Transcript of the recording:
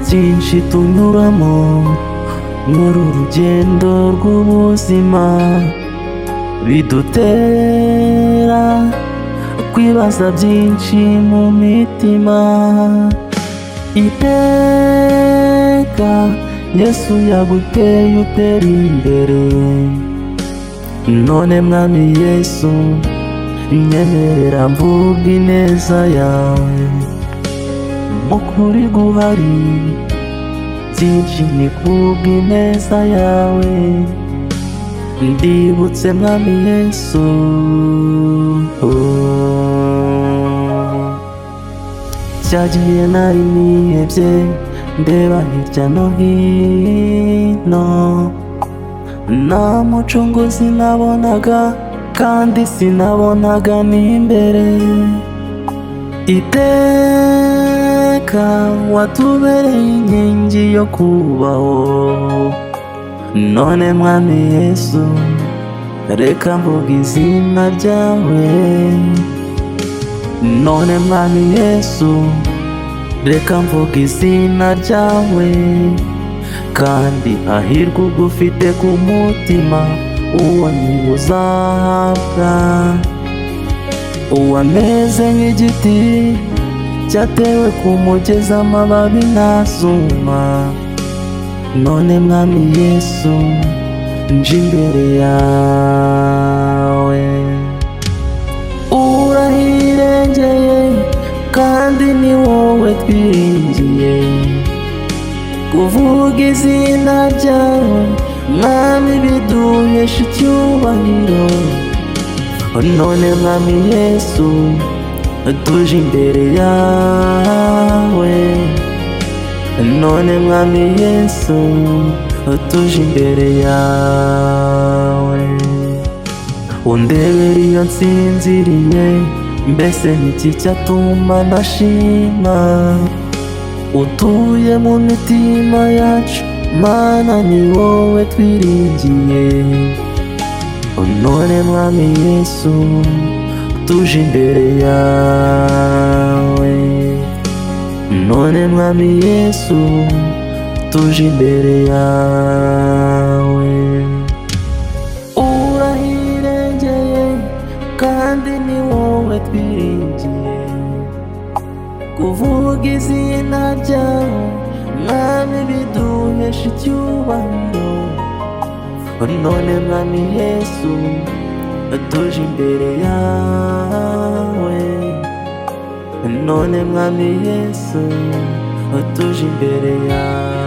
byinshi tunyuramo muri urugendo rw'ubuzima, bidutera kwibaza byinshi mu mitima. Iteka Yesu yaguteye utera imbere, none Mwami Yesu nyemerera mvuga ineza yawe. Mu kuri guhari byinshi ni kubwa ineza yawe, ndibutse Mwami Yesu. Cyagiye nari nihebye ndeba hirya no hino, nta mucunguzi nabonaga kandi sinabonaga n'imbere. Iteka watubereye inkingi yo kubaho, none Mwami Yesu reka mvuga izina ryawe. None Mwami Yesu reka mvuga izina ryawe, kandi hahirwa ugufite ku mutima, uwo niwe uzahabwa. Uwameze nk'igiti cyatewe ku mugezi amababi ntazuma, none Mwami Yesu nje imbere yawe. Urahirengeye kandi ni wowe twiringiye, kuvuga izina ryawe Mwami biduhesha icyubahiro. None Mwami Yesu tuje imbere yawe, none Mwami Yesu tuje imbere yawe. Undebera iyo nsinziriye, mbese niki cyatuma nashima? Utuye mu mitima yacu Mana, ni wowe twiringiye. None Mwami Yesu tuje imbere yawe, none Mwami Yesu tuje imbere yawe. Urahirengeye kandi ni wowe twiringiye, kuvuga izina ryawe Mwami biduhesha icyubahiro. None Mwami Yesu tuje imbere yawe, none Mwami Yesu tuje imbere yawe.